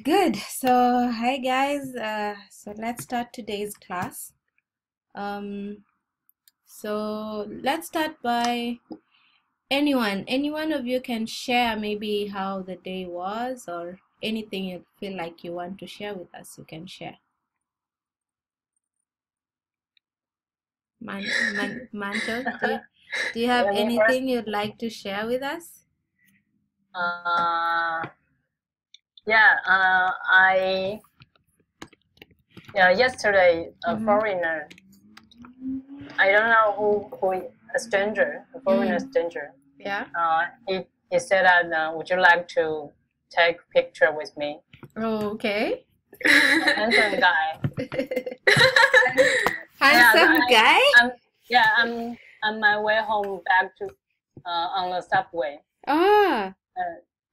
Good. So, hi guys. So let's start today's class. Um, so let's start by anyone. Any one of you can share maybe how the day was or anything you feel like you want to share with us. You can share. Manto, do you have Yeah, me first. anything you'd like to share with us? Yesterday a Mhm. foreigner, I don't know who a stranger, a foreigner stranger. Yeah. He said that would you like to take picture with me? Oh, okay. Handsome guy. Handsome guy? I'm on my way home back to on the subway. Ah.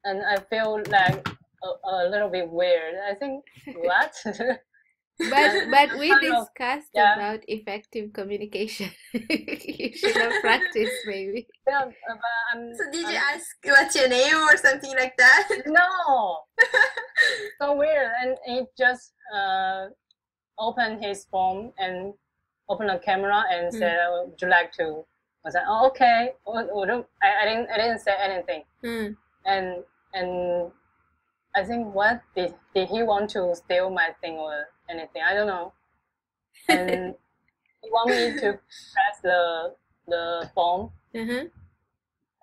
And I feel like a little bit weird. I think what? But we Kind of, discussed yeah. about effective communication. You should have practiced maybe. Yeah, but So did you ask what's your name or something like that? No. So weird, and he just opened his phone and opened the camera and said, "Would you like to?" I said, "Oh, okay." I didn't say anything. And I think what did he want to steal my thing or anything? I don't know. And he want me to press the phone.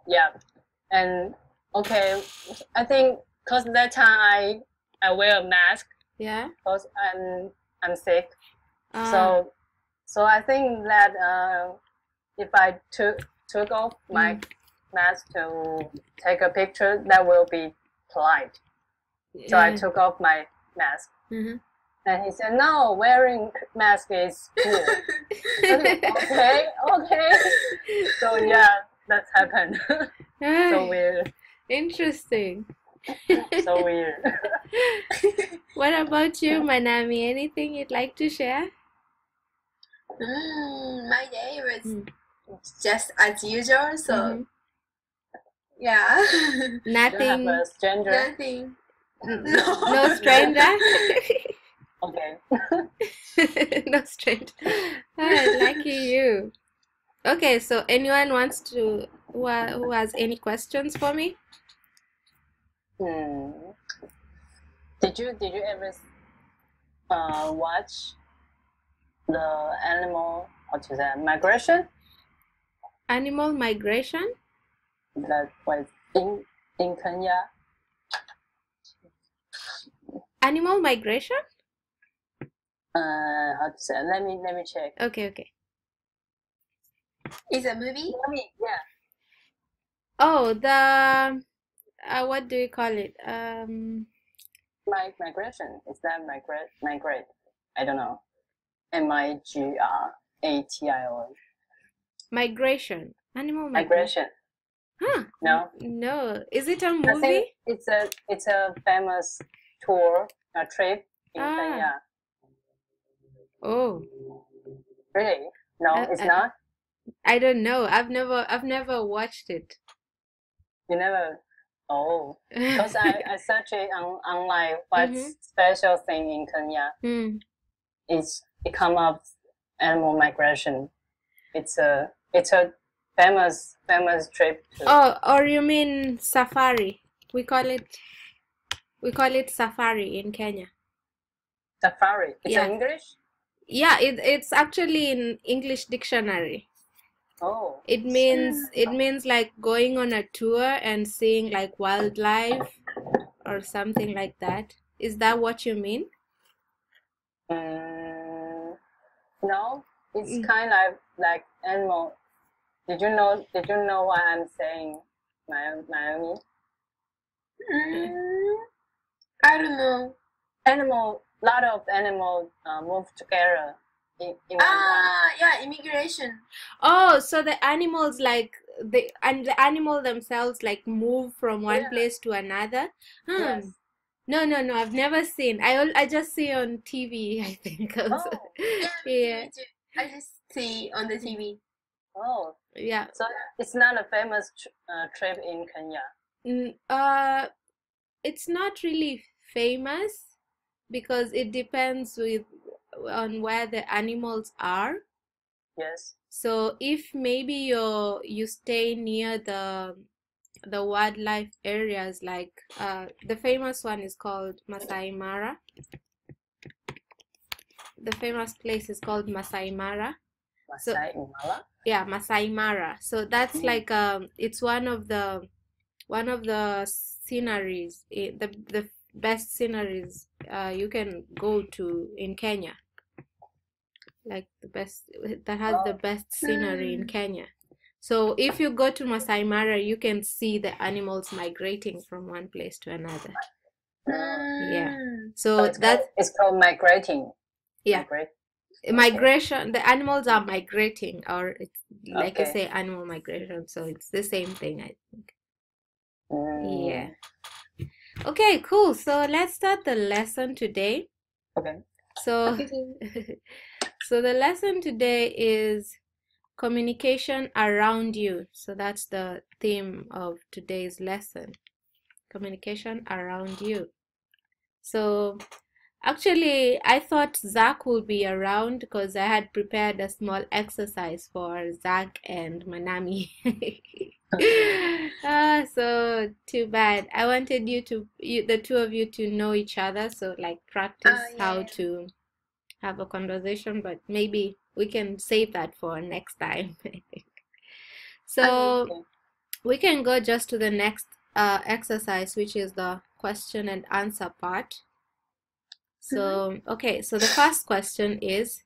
Yeah, and okay, I think because that time I wear a mask. Yeah. Because I'm sick. So I think that if I took off my mask to take a picture, that will be polite. So I took off my mask. And he said, "No, wearing mask is cool." Okay. So yeah, that's happened. So weird. Interesting. So weird. What about you, Manami? Anything you'd like to share? My day was just as usual, so yeah. Nothing. A stranger? Nothing. No stranger? Okay. No stranger. Lucky you. Okay, so anyone wants to who has any questions for me? Did you ever watch the animal migration? Animal migration? That was in Kenya. Animal migration? How to say? Let me check. Okay. Is a movie? Yeah. Oh, the what do you call it? Migration. Is that migrate? I don't know. MIGRATION. Migration. Animal migration. Huh? No. Is it a movie? I think it's a famous tour, a trip in Kenya. Oh. Really? No, it's not. I don't know. I've never watched it. You never? Oh, because I searched it online. What's special thing in Kenya? It come up animal migration. It's a famous trip. Oh, or you mean safari? We call it safari in Kenya. Safari. It's in English? Yeah, it's actually in English dictionary. Oh. It means like going on a tour and seeing like wildlife or something like that. Is that what you mean? No, it's kind of like animal. Did you know what I'm saying, Naomi? I don't know. Lot of animals move together. Yeah, immigration. Oh, so the animals like the animal themselves like move from one place to another. Yes. No, I've never seen. I just see on TV, I think. Yeah. I just see on the TV. Oh. Yeah. So it's not a famous trip in Kenya. It's not really famous because it depends on where the animals are. Yes. So if maybe you stay near the wildlife areas, like the famous one is called Masai Mara. The famous place is called Masai Mara. Masai Mara? Yeah, Masai Mara. So that's like it's one of the sceneries, the best sceneries you can go to in Kenya. Like the best that has the best scenery in Kenya. So if you go to Masai Mara, you can see the animals migrating from one place to another. Yeah. So it's called migrating. Yeah. Migration. The animals are migrating, or it's like you say, animal migration. So it's the same thing, I think. Yeah. Okay, cool. So let's start the lesson today. Okay. So, so the lesson today is communication around you. So that's the theme of today's lesson. Communication around you. So actually, I thought Zach would be around because I had prepared a small exercise for Zach and Manami. So too bad. I wanted the two of you to know each other, so like practice how to have a conversation, but maybe we can save that for next time, I think. So we can go just to the next exercise, which is the question and answer part. So, okay, so the first question is,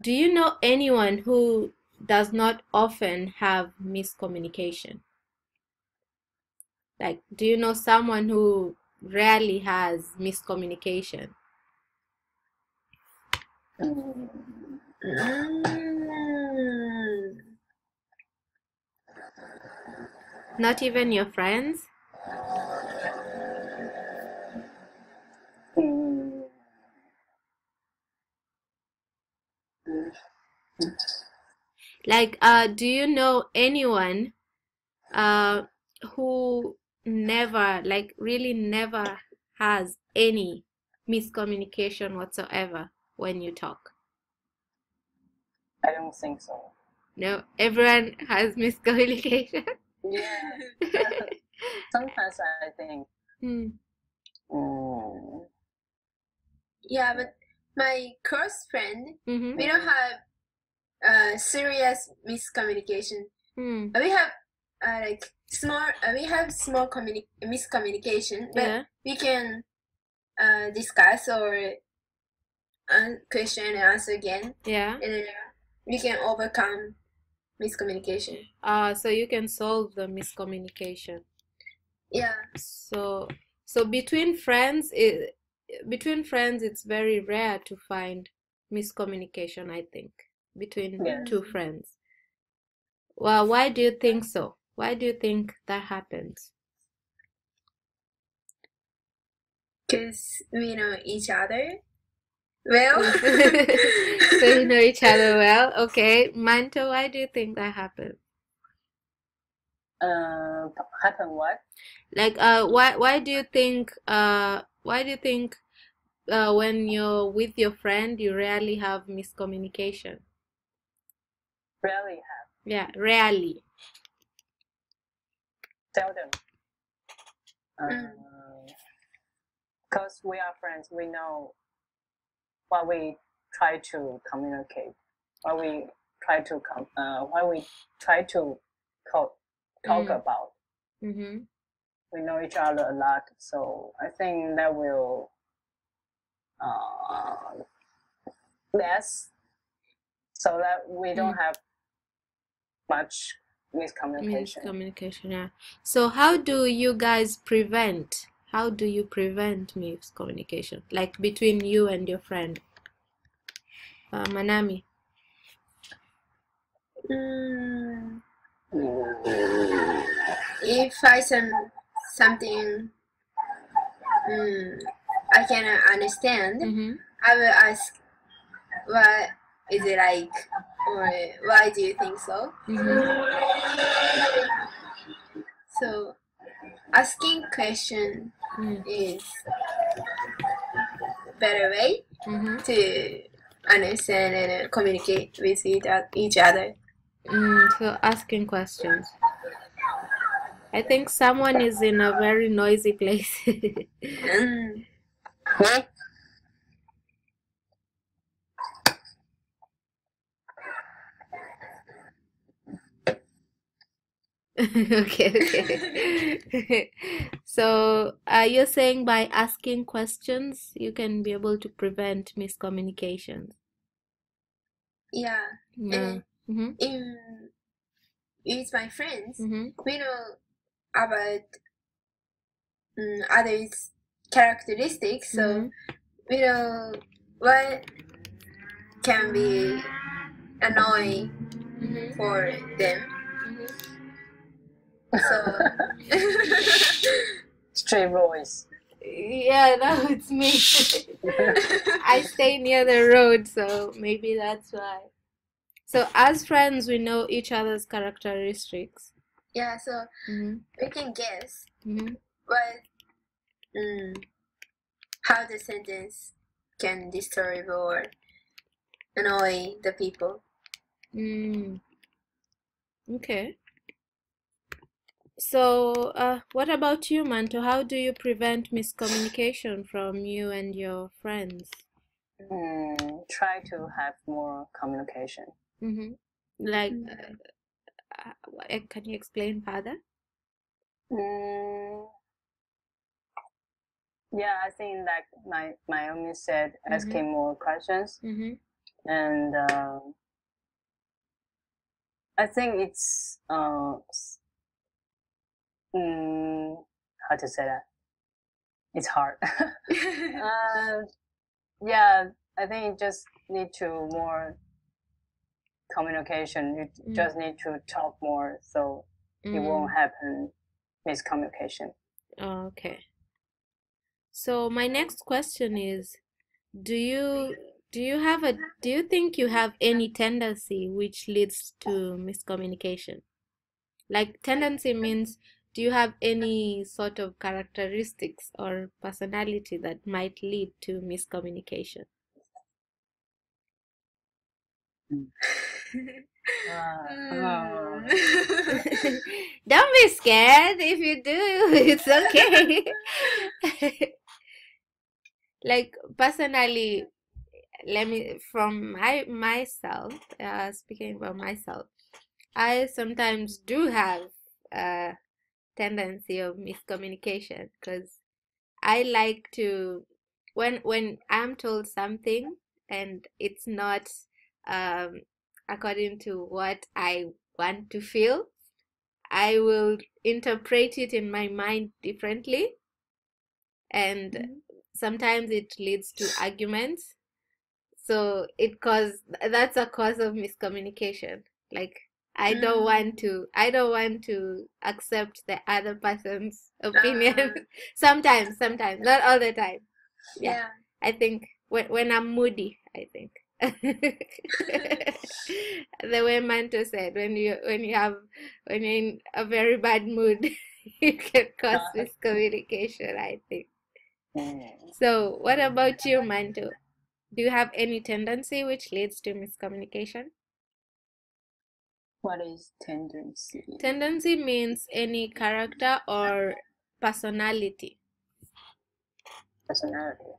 do you know anyone who does not often have miscommunication? Like, do you know someone who rarely has miscommunication? Not even your friends? Like, do you know anyone who never, like really never has any miscommunication whatsoever when you talk? I don't think so. No, everyone has miscommunication. Yeah. Sometimes I think. Yeah, but my close friend, we don't have serious miscommunication. We have we have small miscommunication, but we can discuss or question and answer again. Yeah. And we can overcome miscommunication. So you can solve the miscommunication. Yeah. So between friends, it's very rare to find miscommunication, I think, between two friends. Well, why do you think so? Why do you think that happens? Because we know each other well. So you know each other well. Okay. Manto, why do you think that happens? Happen what? Like why do you think when you're with your friend you rarely have miscommunication? Rarely have. Yeah, rarely. Seldom. Because we are friends, we know what we try to communicate, what we try to talk about. We know each other a lot, so I think that will less, so that we don't have much miscommunication. Yeah. So how do you prevent miscommunication, like between you and your friend? Manami. If I say something I cannot understand, I will ask, what is it like, or why do you think so? So asking question is better way to understand and communicate with each other. So asking questions. I think someone is in a very noisy place. Okay. So, you're saying by asking questions, you can be able to prevent miscommunications. Yeah. Yeah. And with my friends, we know about others' characteristics, so we know what can be annoying for them. So Stray voice. Yeah, no, it's me. I stay near the road, so maybe that's why. So as friends, we know each other's characteristics. Yeah, so we can guess what how the sentence can disturb or annoy the people. Okay. So, what about you, Manto? How do you prevent miscommunication from you and your friends? Try to have more communication. Like, can you explain further? Yeah, I think like Naomi said, asking more questions, and I think it's how to say that? It's hard. Yeah, I think you just need to more communication. You just need to talk more, so it won't happen miscommunication. Okay. So my next question is, do you think you have any tendency which leads to miscommunication? Like, tendency means, do you have any sort of characteristics or personality that might lead to miscommunication? Don't be scared. If you do, it's okay. Like, personally, from myself, speaking about myself, I sometimes do have a tendency of miscommunication, because I like to, when I'm told something and it's not according to what I want to feel, I will interpret it in my mind differently, and sometimes it leads to arguments. So that's a cause of miscommunication. Like, I don't want to accept the other person's opinion. Sometimes, not all the time. Yeah. I think when I'm moody, I think. The way Manto said, when you're in a very bad mood, you can cause miscommunication, I think. So, what about you, Manto? Do you have any tendency which leads to miscommunication? What is tendency? Tendency means any character or personality. Personality.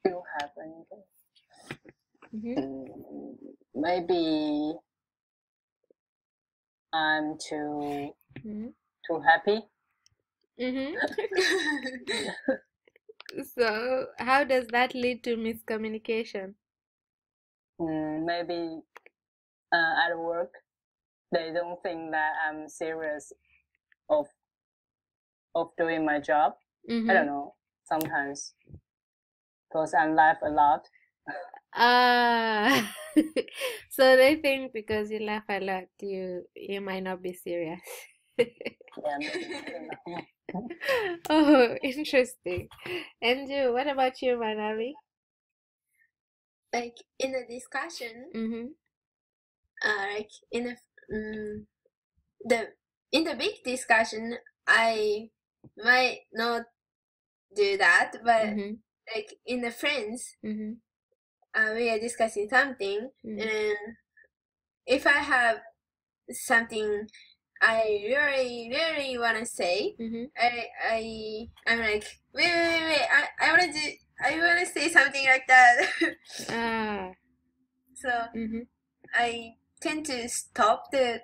You have anything? Maybe I'm too happy. So, how does that lead to miscommunication? Maybe at work, they don't think that I'm serious of doing my job. I don't know, sometimes, because I laugh a lot. So they think because you laugh a lot, you might not be serious. Yeah, maybe, I don't know. Oh, interesting. And you, what about you, Manavi? Like, in a discussion, like in the big discussion, I might not do that, but like in the friends, we are discussing something, and if I have something I really want to say, I'm like, wait, I want to say something like that. So I tend to stop the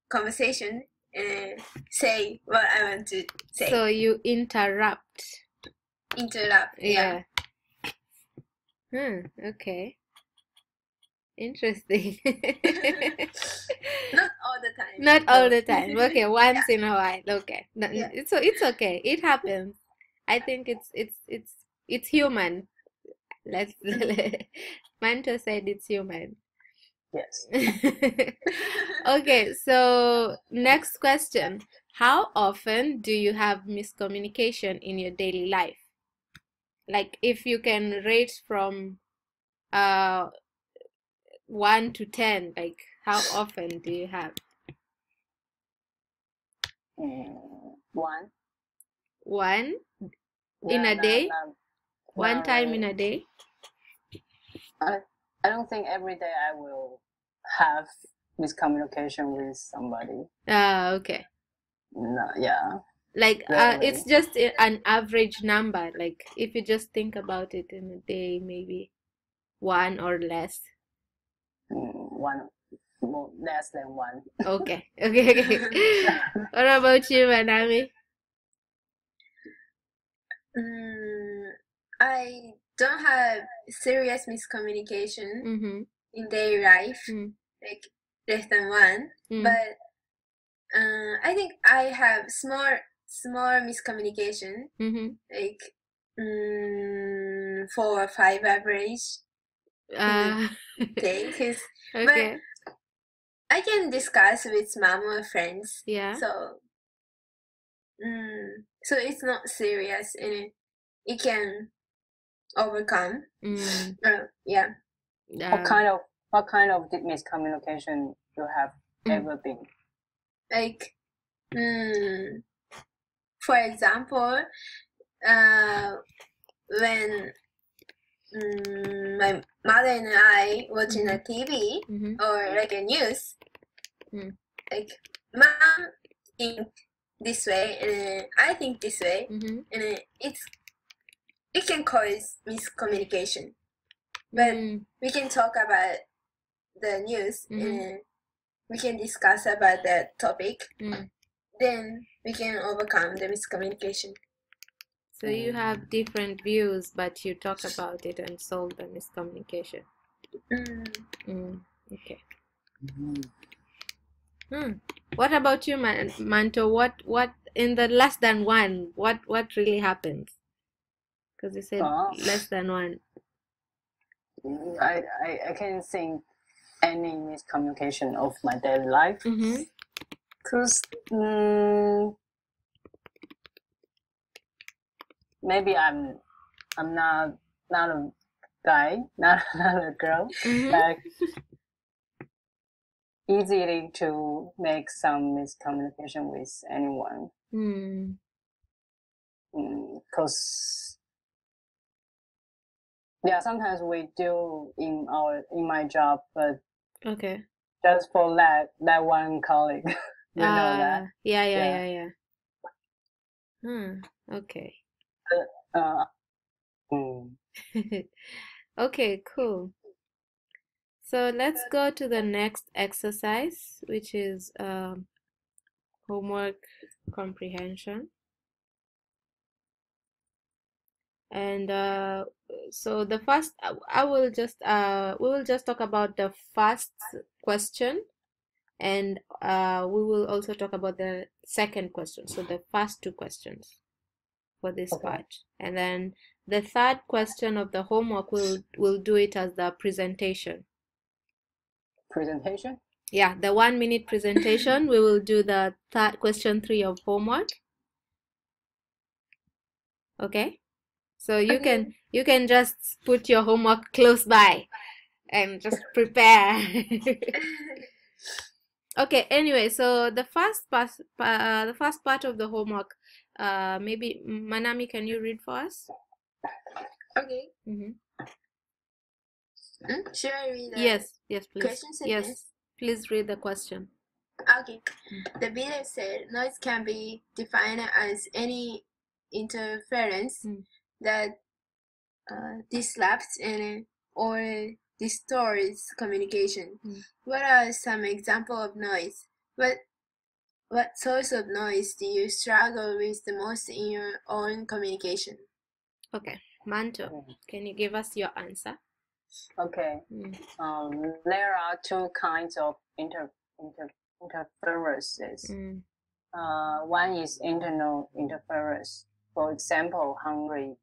conversation and say what I want to say. So you interrupt. Yeah. Okay. Interesting. Not all the time. Not all the time. Okay, once in a while. Okay. Yeah. So it's okay. It happens. I think it's human. Let's Manto said it's human. Yes. Okay, so next question. How often do you have miscommunication in your daily life? Like if you can rate from 1 to 10, like how often do you have? 1. 1 in a day? One time in a day? I don't think every day I will have miscommunication with somebody. Okay. No, yeah. Like it's just an average number. Like if you just think about it in a day, maybe 1 or less. 1, more, less than 1. Okay. What about you, Manami? I don't have serious miscommunication in daily life, like less than 1. But I think I have small miscommunication, like 4 or 5 average day. Okay. But I can discuss with mom or friends. Yeah. So it's not serious, and it can overcome. Yeah. What kind of miscommunication you have ever been? Like, for example, when my mother and I watching a TV or like a news, like mom think this way and I think this way, and it can cause miscommunication. But we can talk about the news and we can discuss about that topic. Then we can overcome the miscommunication. So you have different views, but you talk about it and solve the miscommunication. Okay. What about you, Manto? What in the less than 1? What really happens? Because you said less than 1. I can't think any miscommunication of my daily life. Because maybe I'm not a guy, not a girl. Like easily to make some miscommunication with anyone. Because sometimes we do in my job, but okay, just for that one colleague, you know that. Yeah. Okay. Okay, cool. So let's go to the next exercise, which is homework comprehension. And so the first, we will just talk about the first question, and we will also talk about the second question. So the first 2 questions for this part, and then the third question of the homework we'll do it as the presentation. Presentation? Yeah, the 1-minute presentation. We will do the question 3 of homework. Okay. So you can just put your homework close by and just prepare. Okay, anyway, so the first part of the homework, maybe Manami, can you read for us? Okay. Should I read the Yes, please. question sentence? Yes, please read the question. Okay. The video said noise can be defined as any interference that disrupts or distorts communication. What are some examples of noise? What source of noise do you struggle with the most in your own communication? Okay, Manto, can you give us your answer? Okay. There are two kinds of interferences. One is internal interference, for example, hunger,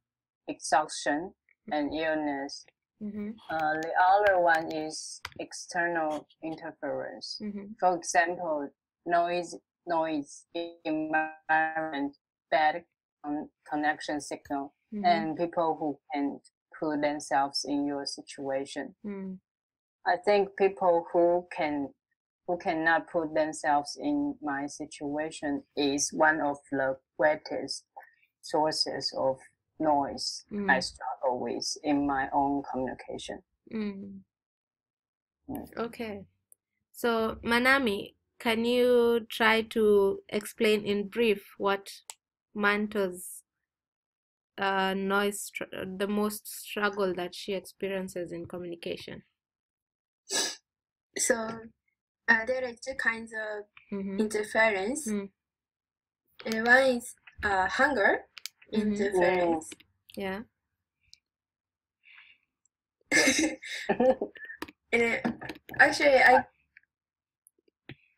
exhaustion, and illness. The other one is external interference. For example, noise, environment, bad connection signal, and people who can put themselves in your situation. I think people who cannot put themselves in my situation is one of the greatest sources of noise I struggle with in my own communication. Okay. So, Manami, can you try to explain in brief what Manto's noise, the most struggle that she experiences in communication? So, there are two kinds of interference. And one is hunger interference. Yeah. And actually,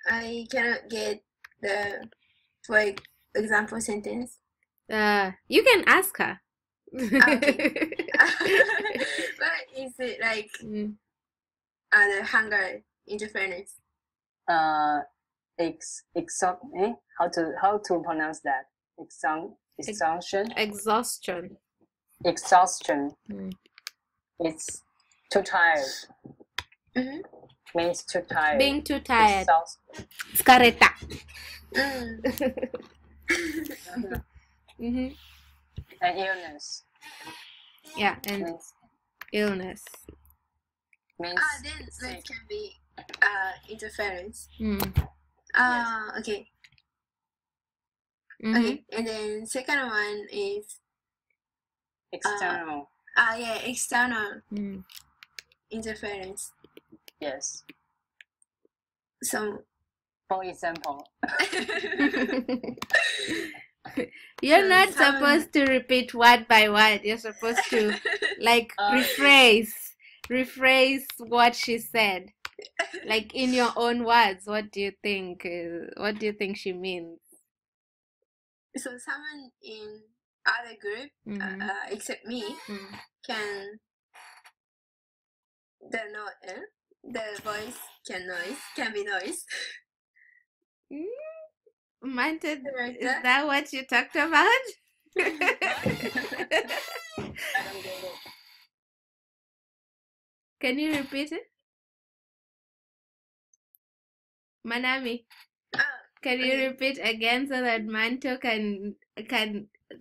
I cannot get the, for example, sentence. You can ask her. Okay. What is it like? The hunger interference. How to pronounce that? Exhaustion. It's too tired. Means too tired. Being too tired. Scaretta. And illness. Yeah, and illness. Means then that can be interference. Okay. Okay, and then second one is external. External interference. Yes. So, for example, you're not supposed to repeat word by word. You're supposed to like rephrase what she said, like in your own words. What do you think? What do you think she means? So someone in other group, except me, can the voice can be noise. Manto, is that what you talked about? I don't get it. Can you repeat it? Manami, can you repeat again so that Manto can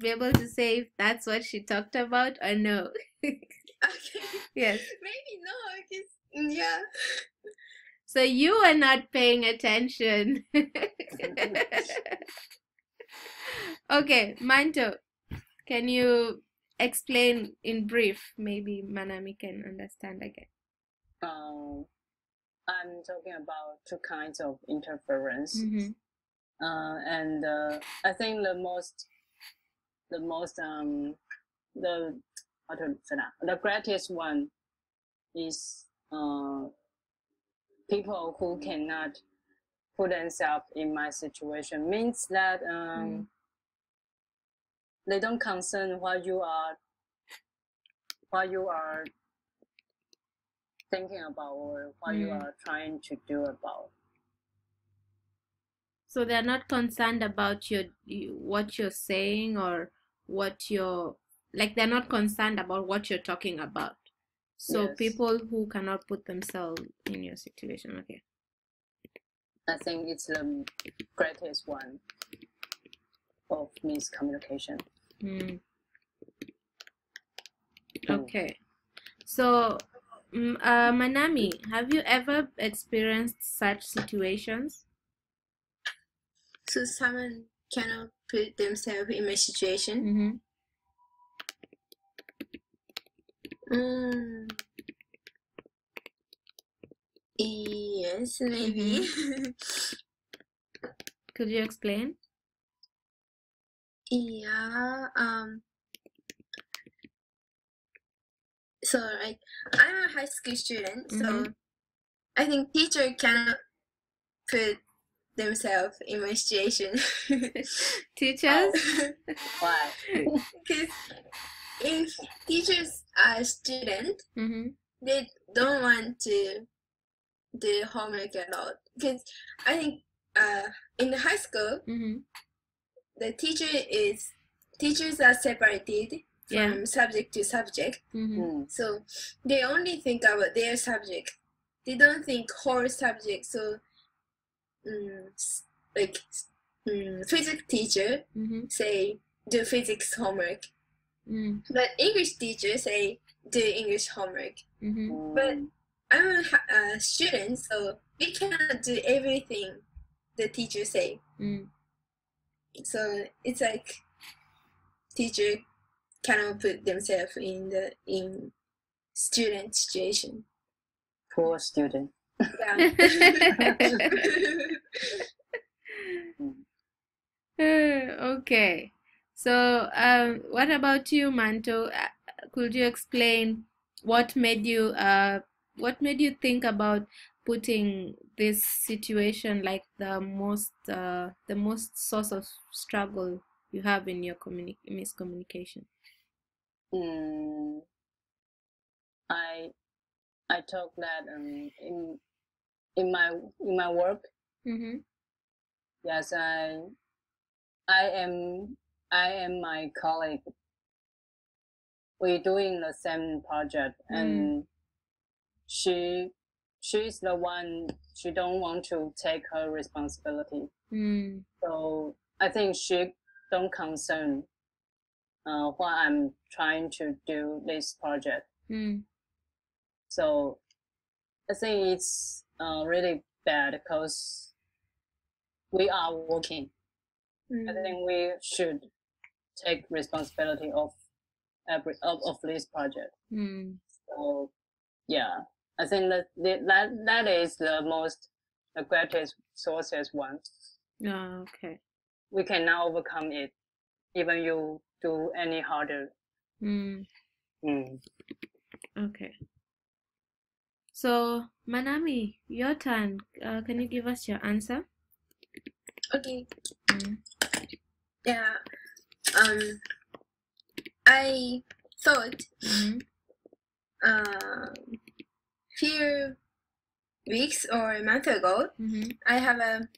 be able to say if that's what she talked about or no? Okay. Yes. Maybe no, because yeah. So you are not paying attention. Okay, Manto, can you explain in brief? Maybe Manami can understand again. I'm talking about two kinds of interference, and I think the greatest one is people who cannot put themselves in my situation. Means that they don't concern what you are thinking about or what you are trying to do about. So they're not concerned about what you're saying or what you're like. They're not concerned about what you're talking about. So Yes. people who cannot put themselves in your situation. Okay. I think it's the greatest one of miscommunication. Okay. So, Manami, have you ever experienced such situations? So someone cannot put themselves in my situation. Yes, maybe. Could you explain? Yeah. So like I'm a high school student, so I think teacher cannot put themselves in my situation. Teachers? Why? Because if teachers are student, they don't want to do homework a lot. Because I think in the high school, the teachers are separated from subject to subject. So they only think about their subject. They don't think whole subject. So physics teacher say do physics homework, but English teacher say do English homework. But I'm a student, so we cannot do everything the teacher say. So it's like teacher cannot put themselves in student situation. Poor student. Yeah. Okay. So, what about you, Manto? Could you explain what made you think about putting this situation like the most source of struggle you have in your miscommunication? I talk that in my work. Yes, I am my colleague. We're doing the same project, and she's the one. She don't want to take her responsibility. So I think she don't concern what I'm trying to do this project. So I think it's really bad because we are working. I think we should take responsibility of this project. So yeah, I think that is the greatest sources one. Okay. We cannot overcome it, even you do any harder. Okay. So, Manami, your turn. Can you give us your answer? Okay. Yeah. I thought few weeks or a month ago, I have a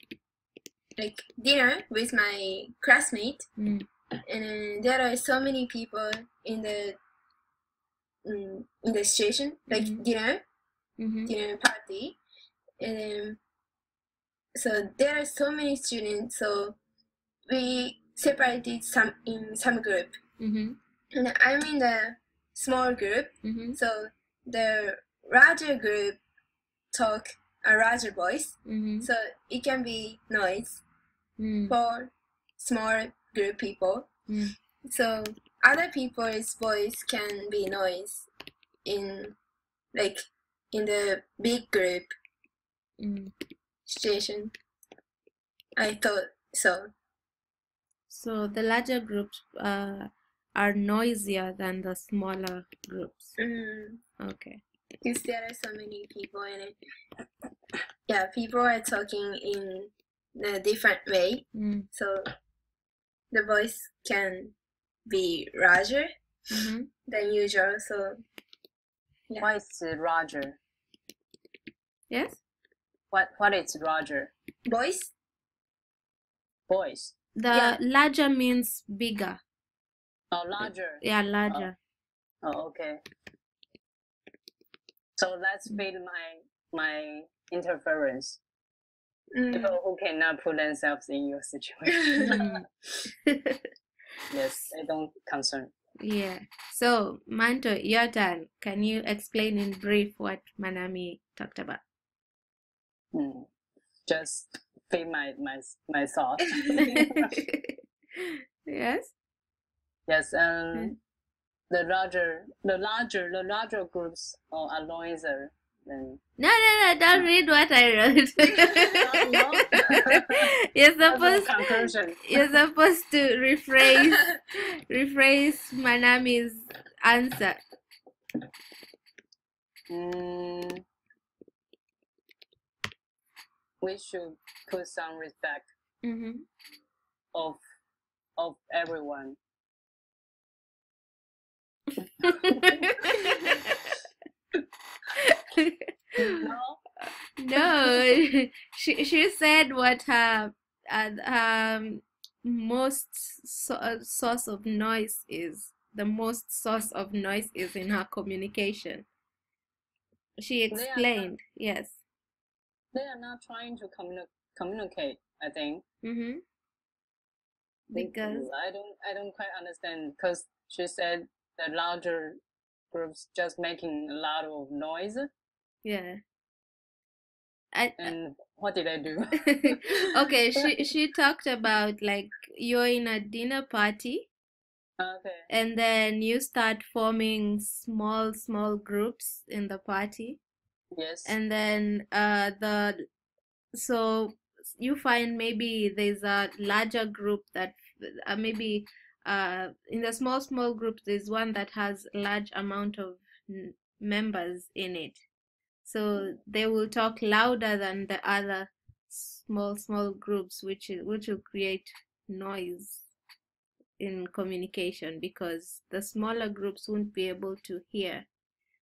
dinner with my classmate, and there are so many people in the station, dinner party, and so there are so many students. So we separated in some group, and I'm in the small group. So the larger group talk a larger voice, so it can be noise for small group people. So other people's voice can be noise in the big group situation. I thought so. So the larger groups are noisier than the smaller groups. Okay. Because there are so many people in it. Yeah, people are talking in a different way. So the voice can be larger than usual. So yeah. Why is Roger? Yes? What is Roger? Voice? Voice. The larger means bigger. Oh, larger. Yeah, larger. Oh, okay. So let's feed my interference. People who cannot put themselves in your situation. Yes, I don't concern. Yeah. So, Manto, your turn. Can you explain in brief what Manami talked about? Just feed my thoughts. Yes. Yes. The larger groups are noisier than. No, don't read what I wrote. You're supposed to rephrase Manami's answer. We should put some respect of everyone. No, she said what her most source of noise is. The most source of noise is in her communication. She explained, yes. They are not trying to communicate, I think. Because I don't quite understand, because she said the larger groups just making a lot of noise. Yeah. And what did I do? Okay, she talked about like you're in a dinner party. Okay. And then you start forming small groups in the party. Yes. And then so you find maybe there's a larger group that maybe in the small groups there's one that has a large amount of members in it. So they will talk louder than the other small groups, which will create noise in communication, because the smaller groups won't be able to hear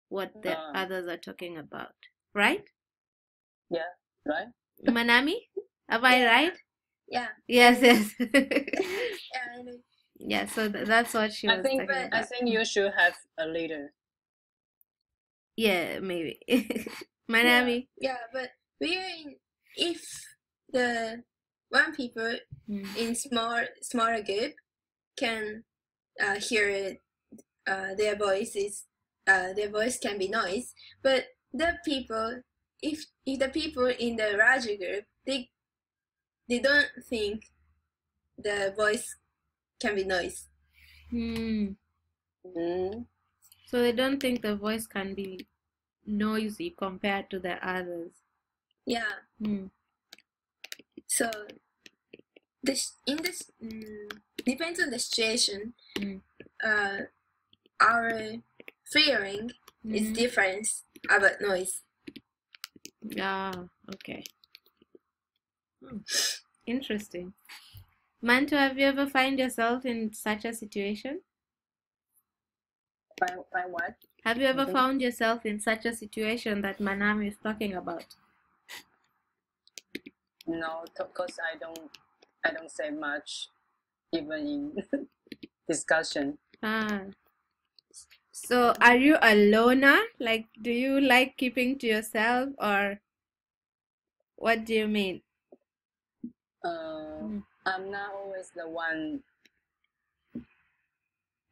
what the others are talking about, right? Yeah, right. Manami, am I right? Yeah. Yes. Yeah, I know. Yeah, so that's what she was talking about. I think you should have a leader. Yeah, maybe. Manami. Yeah, but if the one people in smaller group can hear it, their voice can be noise, but the people, if the people in the larger group, they don't think the voice can be noise. So they don't think the voice can be noisy compared to the others. Yeah. So depends on the situation. Our feeling is different about noise. Yeah. Okay. Interesting. Manto, have you ever found yourself in such a situation? By what? Have you ever found yourself in such a situation that Manami is talking about? No, because I don't say much, even in discussion. So are you a loner? Like, do you like keeping to yourself, or what do you mean? I'm not always the one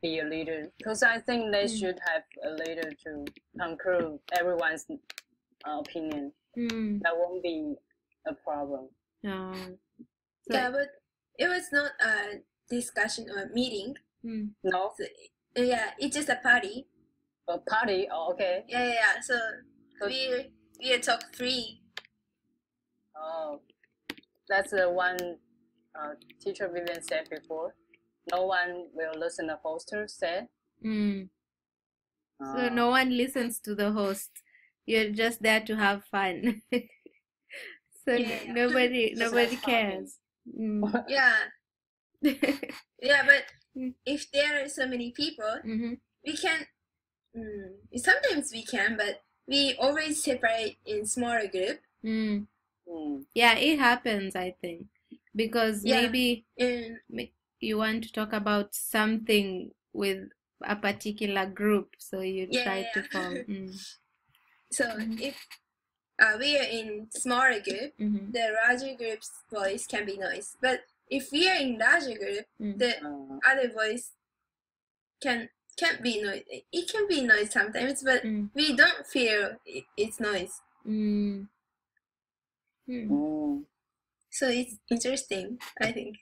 be a leader, because I think they should have a leader to conclude everyone's opinion. That won't be a problem. Yeah, but it was not a discussion or a meeting. No. So, yeah, it's just a party. A party? Oh, okay. Yeah. So we talk free. Oh, that's the one teacher Vivian said before. No one will listen to hoster said. So no one listens to the host. You're just there to have fun. So nobody cares. Yeah. Yeah, but if there are so many people, we can. Sometimes we can, but we always separate in smaller group. Yeah, it happens, I think, because maybe you want to talk about something with a particular group, so you try to form. So if we are in smaller group, the larger group's voice can be noise. But if we are in larger group, the other voice can't be noise. It can be noise sometimes, but we don't feel it's noise. So it's interesting, I think.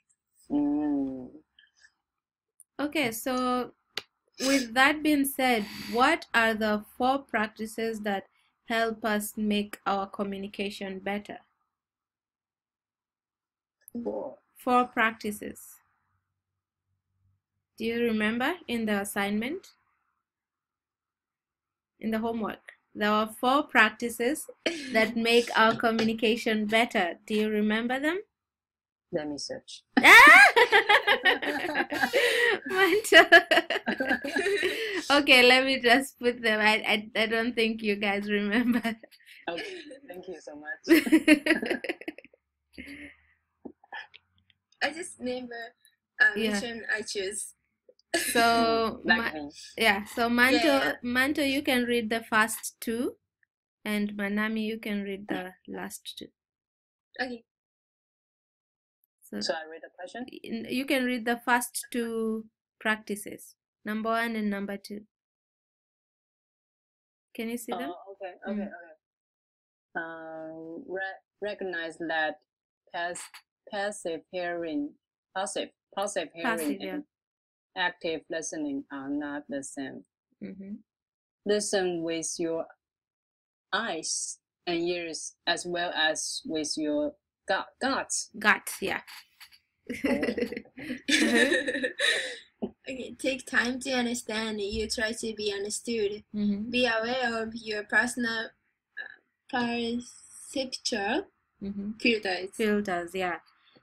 Okay, so with that being said, what are the 4 practices that help us make our communication better? 4 practices. Do you remember in the assignment? In the homework? There were 4 practices that make our communication better. Do you remember them? Let me search. Okay, let me just put them. I don't think you guys remember. Okay, thank you so much. I just remember which one I choose. So so Manto, you can read the first 2, and Manami, you can read the last 2. Okay. So I read the question? You can read the first 2 practices, number 1 and number 2. Can you see them? Okay. Recognize that passive hearing and active listening are not the same. Listen with your eyes and ears as well as with your guts. Yeah. Okay, take time to understand. You try to be understood. Be aware of your personal perceptual filters. Yeah.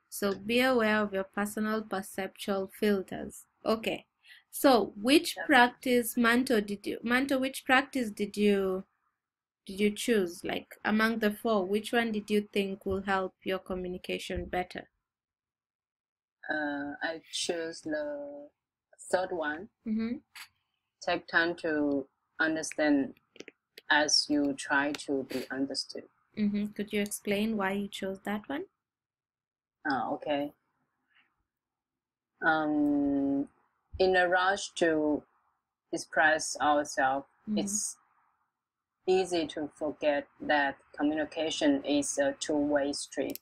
So be aware of your personal perceptual filters. Okay. So which practice, Manto, which practice did you choose? Like among the 4, which one did you think will help your communication better? I choose the third one. Take time to understand as you try to be understood. Could you explain why you chose that one? Okay. In a rush to express ourselves, it's easy to forget that communication is a two-way street.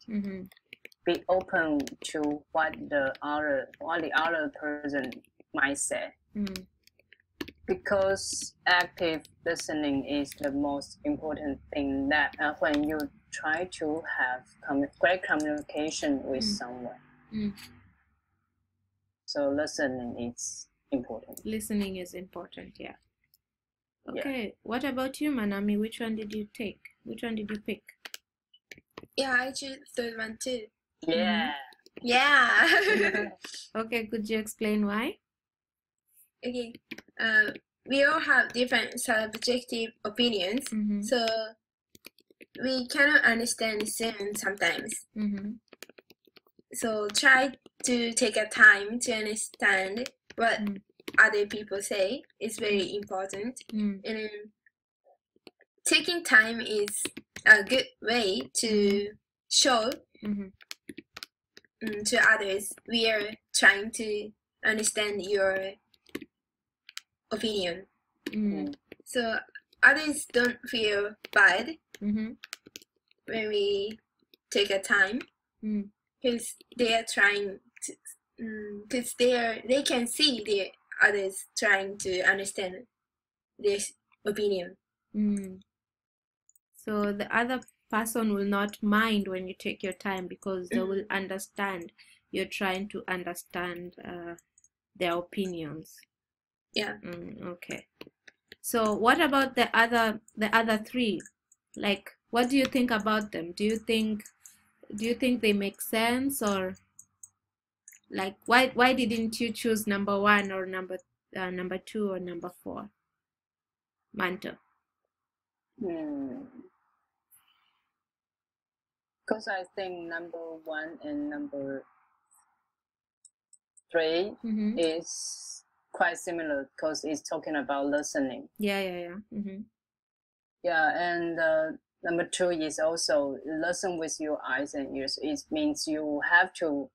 Be open to what the other person might say. Because active listening is the most important thing that when you try to have great communication with someone. So listening is important. Listening is important, yeah. Okay, yeah. What about you, Manami? Which one did you take? Which one did you pick? Yeah, I chose the third one too. Yeah. Yeah. Okay, could you explain why? Okay. We all have different subjective opinions, so we cannot understand soon sometimes. So try to take a time to understand what other people say is very important. And taking time is a good way to show to others we are trying to understand your opinion. So others don't feel bad when we take a time because they are trying to because they can see the others trying to understand this opinion. So the other person will not mind when you take your time because they will understand you're trying to understand their opinions. Yeah. Okay. So what about the other 3? Like, what do you think about them? Do you think they make sense, or like why didn't you choose number 1 or number 2 or number 4? Manto. Because I think number 1 and number 3 is quite similar because it's talking about listening. Yeah. Yeah, and number 2 is also listen with your eyes and ears. It means you have to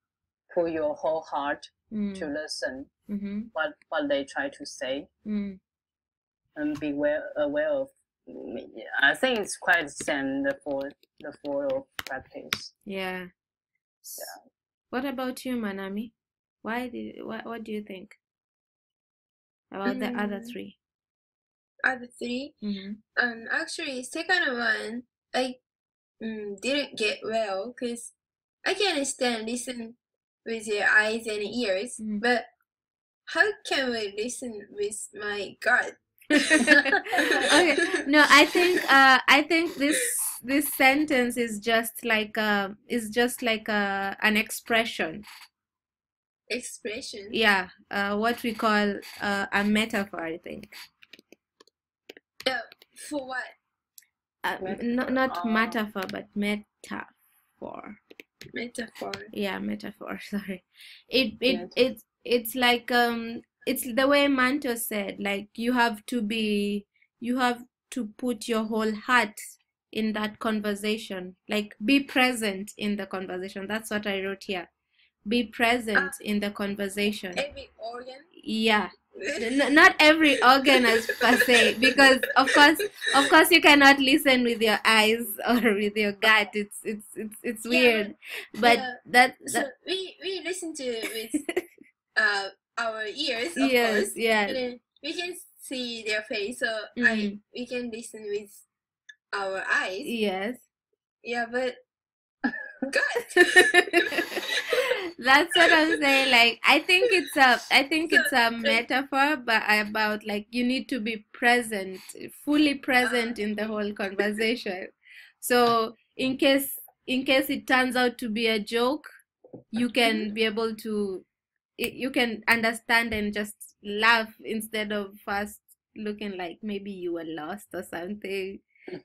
put your whole heart to listen what they try to say and be aware of. I think it's quite the same for the 4 practice. Yeah. What about you, Manami? What do you think about the other 3? Other 3? Actually, second one, I didn't get well because I can understand listen with your eyes and ears, but how can we listen with my gut? Okay, no, I think this sentence is just like an expression. Expression? Yeah, what we call a metaphor, I think. For what? Not metaphor, but metaphor. Metaphor. Yeah, metaphor. Sorry. It's like it's the way Manto said, like you have to put your whole heart in that conversation, like be present in the conversation. That's what I wrote here. Be present in the conversation. Every organ? Yeah. Not every organ as per se, because of course you cannot listen with your eyes or with your gut. It's weird, but so we listen to with our ears, of yes, course. yeah. And then we can see their face, so we can listen with our eyes. Yes. Yeah, but gut. That's what I'm saying. Like I think it's a metaphor, but about like you need to be present, fully present in the whole conversation. So in case it turns out to be a joke, you can be able to, you can understand and just laugh instead of first looking like maybe you were lost or something.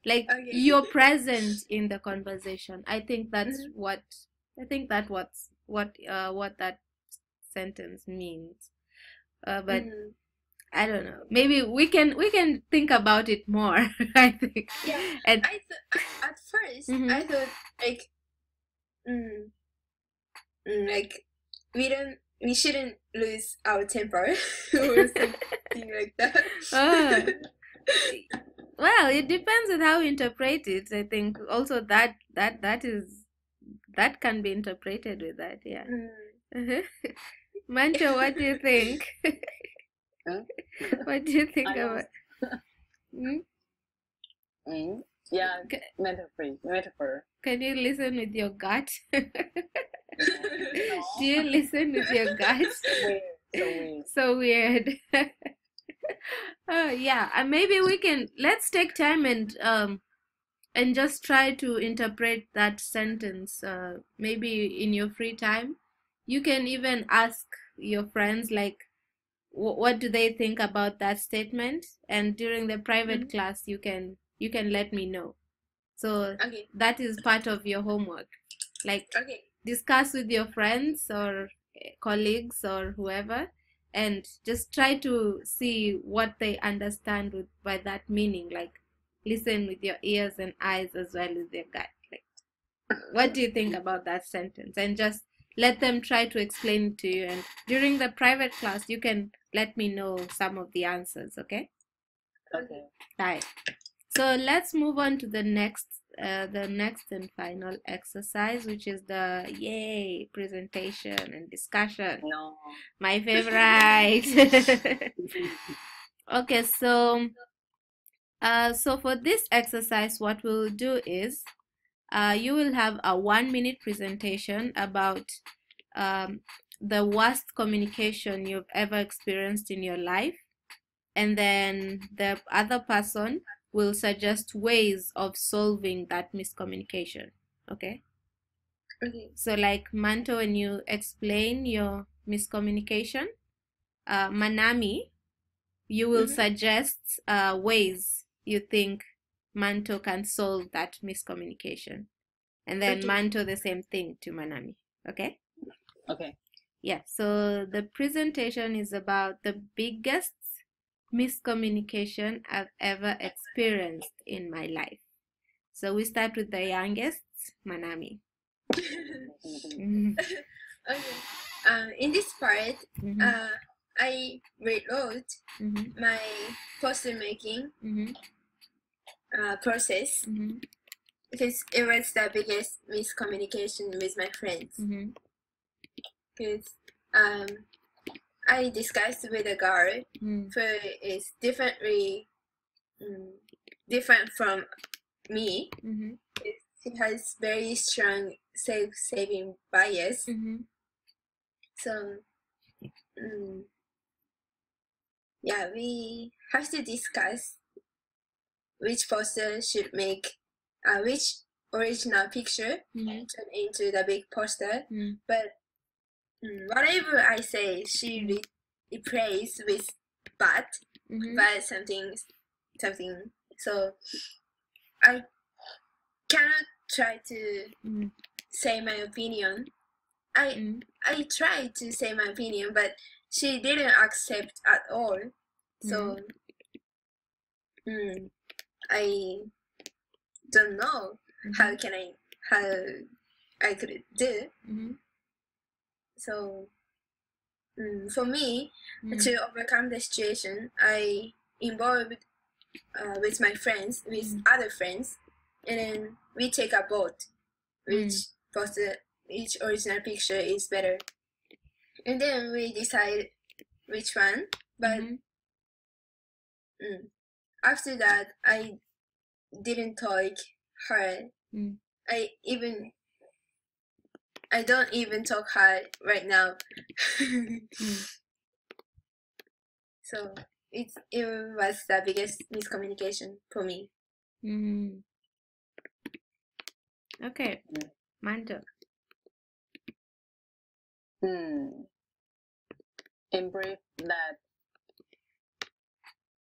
Like you're present in the conversation. I think that's what that sentence means. But I don't know. Maybe we can think about it more. I think. Yeah. And at first I thought like we shouldn't lose our temper or something like that. Well, it depends on how you interpret it. I think also that can be interpreted with that. Yeah. Manto, what do you think? What do you think about? Yeah, metaphor. Can you listen with your gut? Do you listen with your gut? So weird. Yeah, and maybe let's take time and just try to interpret that sentence. Maybe in your free time, you can even ask your friends like, what do they think about that statement? And during the private class, you can let me know. So that is part of your homework. Like discuss with your friends or colleagues or whoever, and just try to see what they understand by that meaning. Like listen with your ears and eyes as well as your gut. Like, what do you think about that sentence? And just let them try to explain it to you. And during the private class, you can let me know some of the answers. Okay. Right. So let's move on to the next and final exercise, which is the presentation and discussion. No. My favorite. Okay, so for this exercise, what we'll do is you will have a 1-minute presentation about the worst communication you've ever experienced in your life, and then the other person will suggest ways of solving that miscommunication. Okay? So like Manto, when you explain your miscommunication, Manami, you will suggest ways you think Manto can solve that miscommunication. And then Manto the same thing to Manami. Okay? Okay. Yeah, so the presentation is about the biggest miscommunication I've ever experienced in my life. So we start with the youngest, Manami. Okay. In this part, I rewrote my poster making process because it was the biggest miscommunication with my friends. Because I discussed with a girl who is different from me. She has very strong self-saving bias. So, yeah, we have to discuss which poster should make, which original picture turn into the big poster. But whatever I say, she replaces with but something. So I cannot try to say my opinion. I tried to say my opinion, but she didn't accept at all. So I don't know how I could do. So for me, to overcome the situation, I involved with my friends, with other friends, and then we take a vote which original picture is better, and then we decide which one. But after that, I didn't talk her. I don't even talk her right now. So it was the biggest miscommunication for me. Okay, Manto. In brief, that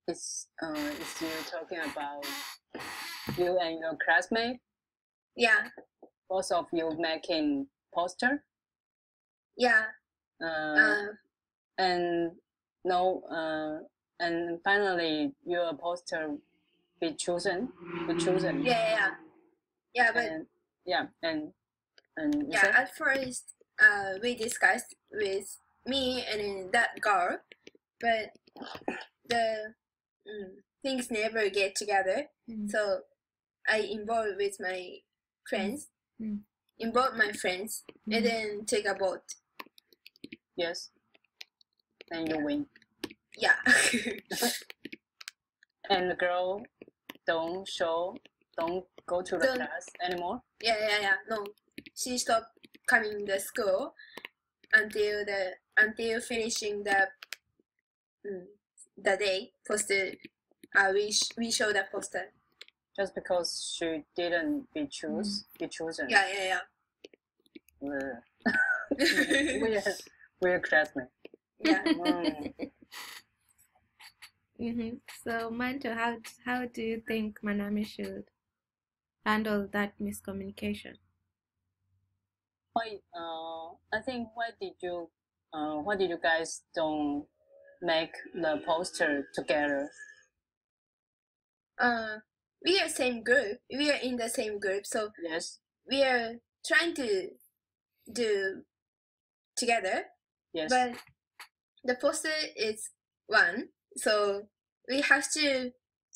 is you talking about you and your classmate? Yeah. Both of you making poster? Yeah. And and finally your poster be chosen. Yeah, but at first we discussed with me and that girl, but the things never get together. So I involved with my friends, and then take a vote. Yes. And you win. Yeah. And the girl don't go to the class anymore? Yeah. No. She stopped coming to school until finishing the day poster. We show the poster. Just because she didn't be chosen. Yeah. We're classmates. Yeah. So Manto, how do you think Manami should handle that miscommunication? I think why did you guys don't make the poster together? We are same group. We are in the same group, so yes, we are trying to do together. Yes. But the poster is one, so we have to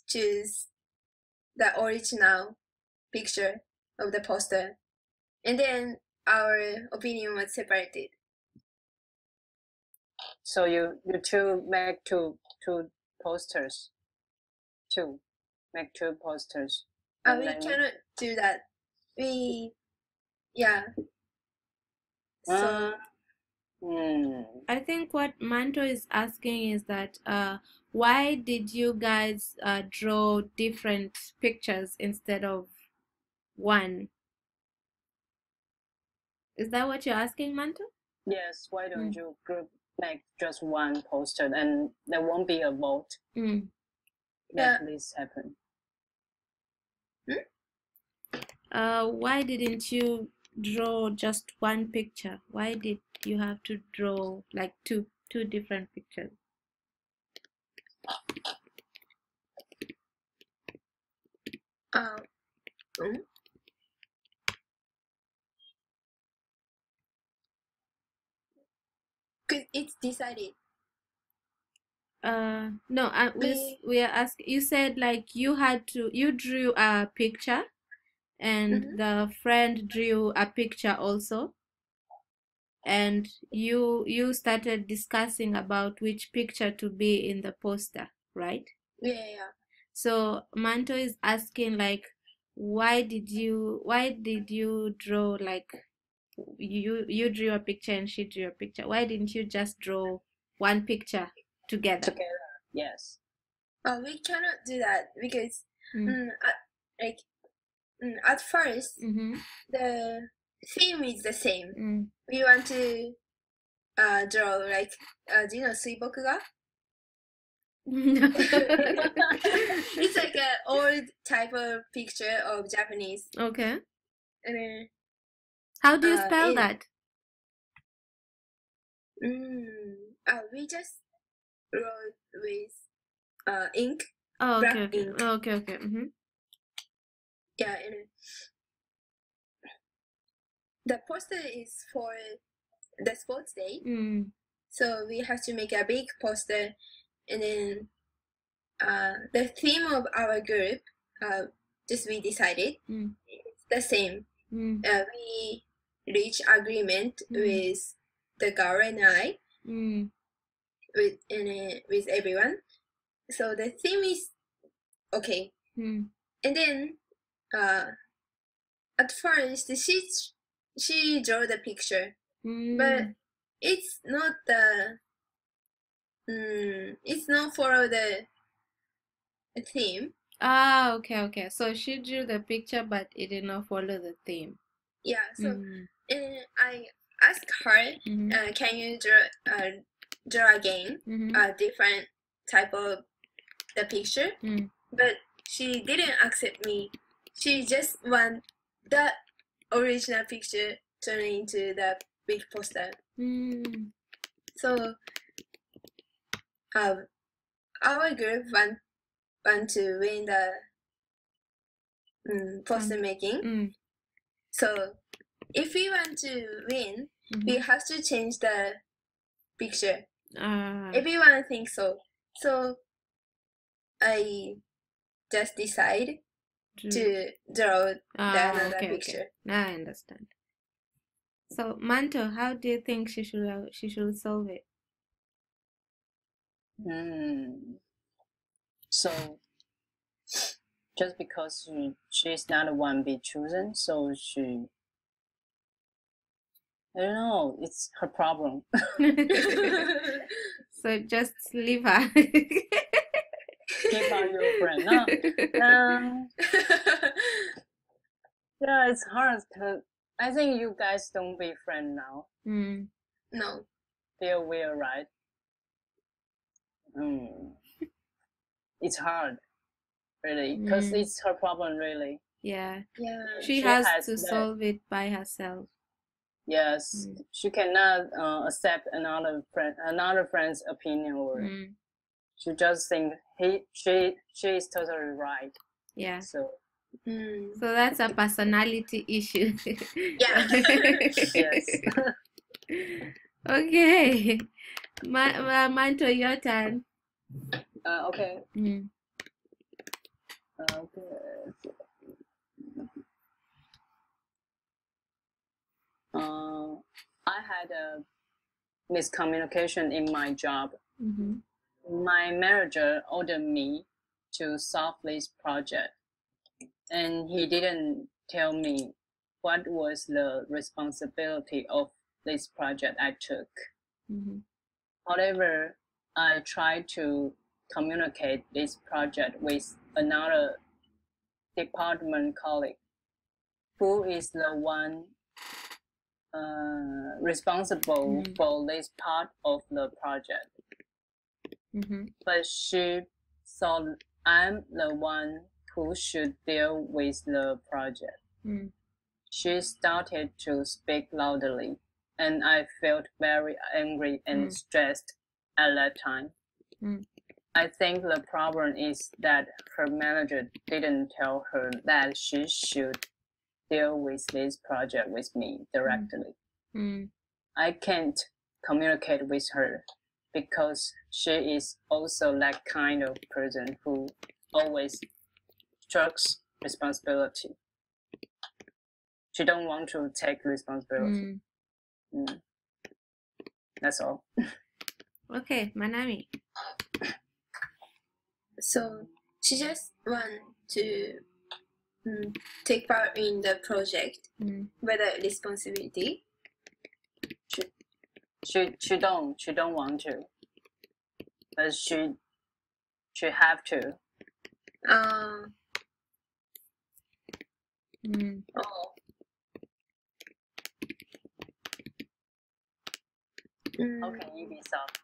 choose the original picture of the poster, and then our opinion was separated. So you two make two posters. Make two posters. We cannot do that. So I think what Manto is asking is that why did you guys draw different pictures instead of one? Is that what you're asking, Manto? Yes. Why don't you make just one poster and there won't be a vote? Let this happen. Why didn't you draw just one picture? Why did you have to draw like two different pictures? Cause it's decided. No, we are asking. You said like you drew a picture, and the friend drew a picture also, and you started discussing about which picture to be in the poster, right? Yeah. So Manto is asking like, why did you draw, like, you drew a picture and she drew a picture? Why didn't you just draw one picture together? Yes. We cannot do that because at first the theme is the same. We want to draw like do you know Suibokuga? It's like an old type of picture of Japanese. Okay. And then, how do you spell that? We just wrote with ink. Oh, okay, black ink. Okay. Yeah, and the poster is for the sports day. So we have to make a big poster, and then the theme of our group, just we decided it's the same. We reach agreement with the girl and I, with everyone. So the theme is okay. And then at first she drew the picture, but it's not it's not follow the theme. Okay. So she drew the picture, but it did not follow the theme. Yeah. So I asked her, can you draw again a different type of the picture? But she didn't accept me. She just want the original picture turned into the big poster. So our group want to win the poster making. So if we want to win, we have to change the picture. Everyone thinks so. So I just decide to draw another picture. Now I understand. So Manto, how do you think she should solve it? So just because she's not the one be chosen, so I don't know, it's her problem. So just leave her. Give her your friend. No. Yeah, it's hard because I think you guys don't be friends now. No. They're weird, right? It's hard, really, because it's her problem, really. Yeah. She has to solve it by herself. Yes, she cannot accept another friend's opinion, or she just think she is totally right. Yeah. So that's a personality issue. Yeah. Yes. Okay. Manto, your turn. Okay. I had a miscommunication in my job. My manager ordered me to solve this project, and he didn't tell me what was the responsibility of this project I took. However, I tried to communicate this project with another department colleague who is the one responsible for this part of the project. But she thought I'm the one who should deal with the project. She started to speak loudly, and I felt very angry and stressed at that time. I think the problem is that her manager didn't tell her that she should deal with this project with me directly. I can't communicate with her because she is also that kind of person who always shirks responsibility. She don't want to take responsibility. That's all. Okay, Manami. So she just want to take part in the project without responsibility. She don't want to, but she have to. Oh. How can you be solved?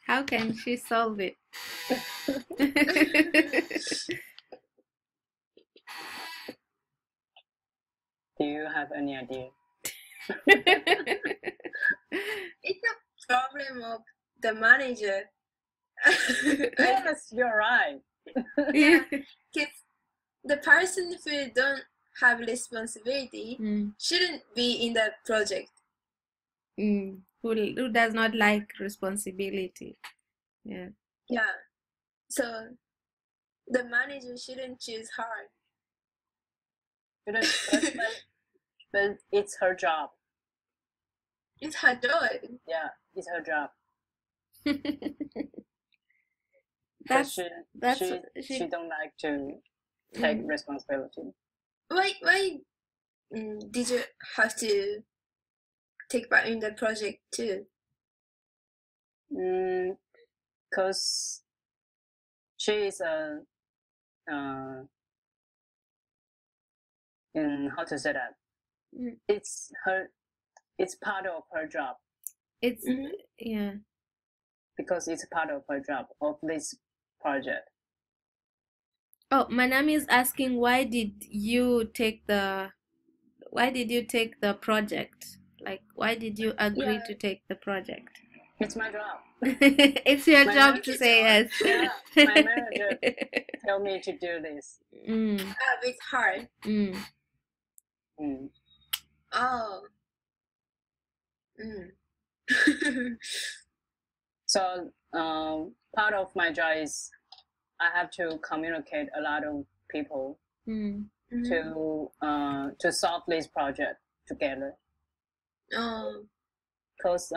How can she solve it? Do you have any idea? It's a problem of the manager. Yes, you're right. Yeah, because the person who don't have responsibility shouldn't be in the project. Who does not like responsibility? Yeah. Yeah. So the manager shouldn't choose her. But it's her job. It's her job. Yeah, it's her job. She don't like to take responsibility. Why did you have to take part in the project too? Because she is how to say that? It's part of her job. It's yeah. Because it's part of her job of this project. Oh, Manami is asking, why did you take the project? Like, why did you agree to take the project? It's my job. It's your job to say yes. Yeah, my manager told me to do this. It's hard. Oh. So part of my job is I have to communicate a lot of people to solve this project together. Because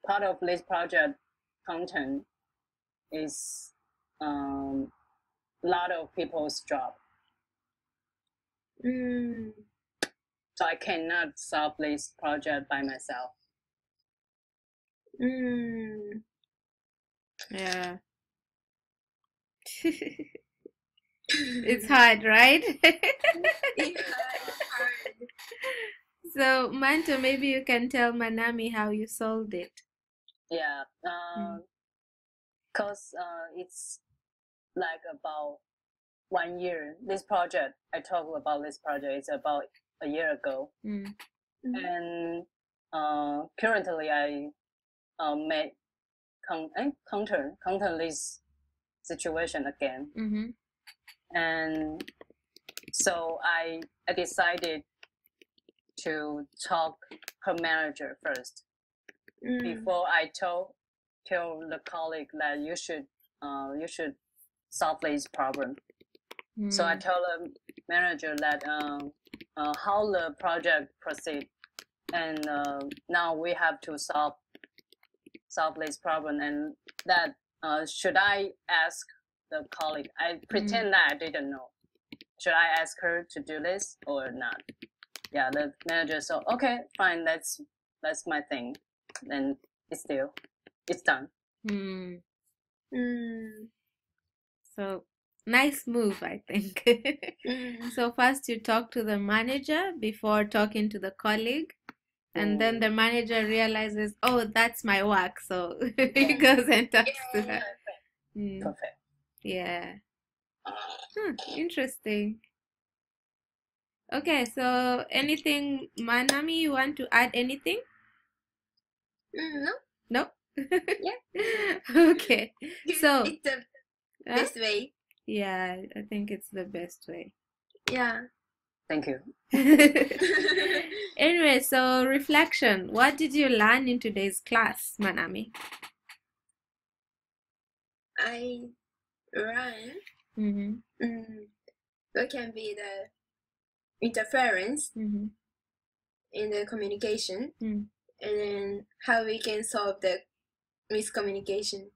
part of this project content is a lot of people's job. So I cannot solve this project by myself. Yeah. It's hard, right? It's hard. So, Manto, maybe you can tell Manami how you solved it. Yeah, because it's like about 1 year. This project, I talked about this project, it's about a year ago. And currently I made counter this situation again. And so I decided to talk her manager first before I tell the colleague that you should solve this problem. So I tell the manager that how the project proceed, and now we have to solve this problem, and that should I ask the colleague? I pretend that I didn't know. Should I ask her to do this or not? Yeah, the manager said, okay, fine, that's my thing. Then it's done. So nice move, I think. So first you talk to the manager before talking to the colleague, and then the manager realizes, oh, that's my work, so he goes and talks to her. Perfect. Yeah. Interesting. Okay, so anything, Manami, you want to add anything? No. No? Yeah. Okay. So it's the best way. Yeah, I think it's the best way. Yeah. Thank you. Anyway, so reflection. What did you learn in today's class, Manami? I learned what can be the interference in the communication, and then how we can solve the miscommunication.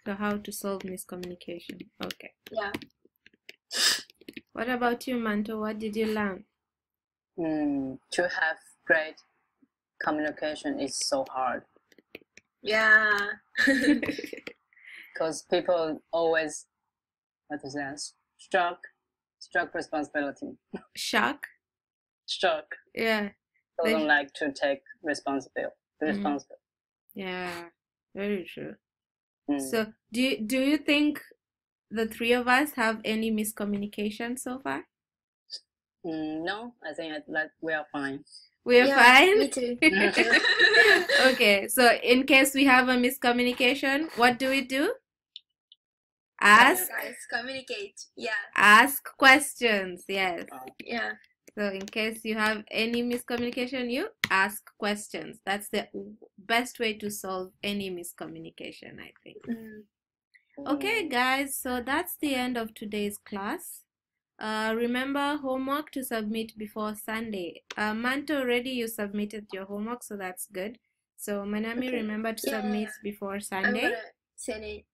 So how to solve miscommunication. Okay. Yeah. What about you, Manto? What did you learn? To have great communication is so hard. Yeah. Because people always, what is that? Struck responsibility. Struck? Yeah. They don't like to take responsibility. Yeah, very true. So do you think the three of us have any miscommunication so far? No, I think we are fine. We are fine? Me too. Okay, so in case we have a miscommunication, what do? Ask. Communicate. Yeah. Ask questions. Yes. Yeah. So in case you have any miscommunication, you ask questions. That's the best way to solve any miscommunication, I think. Okay, guys, so that's the end of today's class. Remember homework to submit before Sunday. Manto, already you submitted your homework, so that's good. So Manami, remember to submit before Sunday. I'm gonna send it.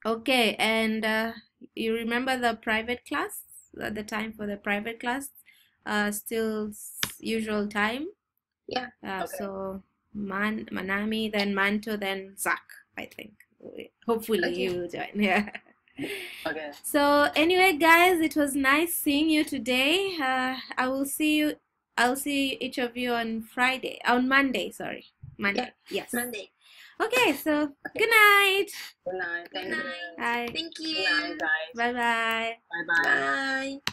Okay, and you remember the private class? The time for the private class? Still usual time? Yeah. Okay. So Manami, then Manto, then Zach, I think. Hopefully you will join. Yeah. Okay. So anyway, guys, it was nice seeing you today. I'll see each of you on Monday, sorry. Monday. Yeah. Yes. Monday. Okay, so good night. Good night. Thank you. Bye. Thank you. Good night, guys. Bye-bye. Bye-bye. Bye.